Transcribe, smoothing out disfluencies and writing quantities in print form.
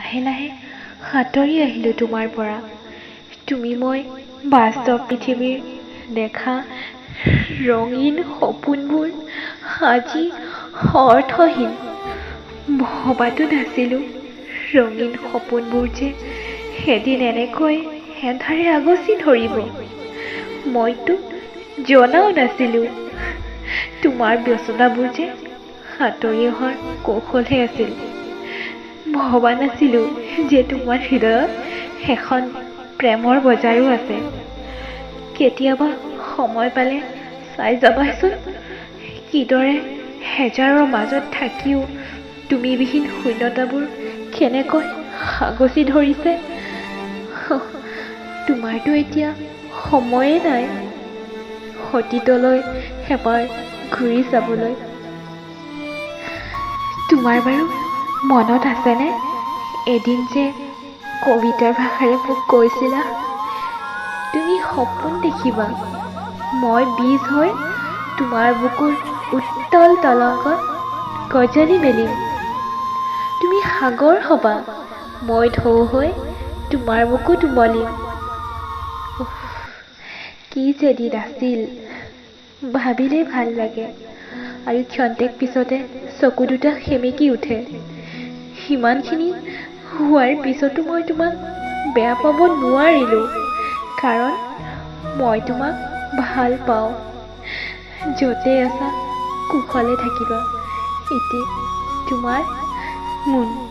লাহে লাহে আঁতৰি আহিলোঁ তোমাৰ পৰা। তুমি মই বাস্তৱ পৃথিৱীৰ দেখা ৰঙীন সপোনবোৰ আজি অৰ্থহীন। ভবাতো নাছিলোঁ ৰঙীন সপোনবোৰ যে এদিন এনেকৈ এন্ধাৰে আগচি ধৰিব। মইতো জনাও নাছিলোঁ তোমাৰ ব্যস্ততাবোৰ যে আঁতৰি অহাৰ কৌশলহে আছিল। ভবা নাছিলোঁ যে তোমাৰ হৃদয়ত এখন প্ৰেমৰ বজাৰো আছে। কেতিয়াবা সময় পালে চাই যাবাচোন কিদৰে হেজাৰৰ মাজত থাকিও তুমিবিহীন শূন্যতাবোৰ কেনেকৈ আগচি ধৰিছে। তোমাৰতো এতিয়া সময়ে নাই অতীতলৈ এবাৰ ঘূৰি চাবলৈ। তোমাৰ বাৰু মনত আছেনে এদিন যে কবিতাৰ ভাষাৰে মোক কৈছিলা তুমি সপোন দেখিবা মই বীজ হৈ তোমাৰ বুকুৰ উত্তল তলংগত গজলি মেলিম। তুমি সাগৰ হবা মই ঢৌ হৈ তোমাৰ বুকুত উমলিম। কি যে দিন আছিল ভাবিলেই ভাল লাগে আৰু ক্ষন্তেক পিছতে চকু দুটা সেমেকি উঠে। সিমানখিনি হোৱাৰ পিছতো মই তোমাক বেয়া পাব নোৱাৰিলোঁ কাৰণ মই তোমাক ভাল পাওঁ। য'তে আছা কুশলে থাকিবা। ইতি তোমাৰ মুন।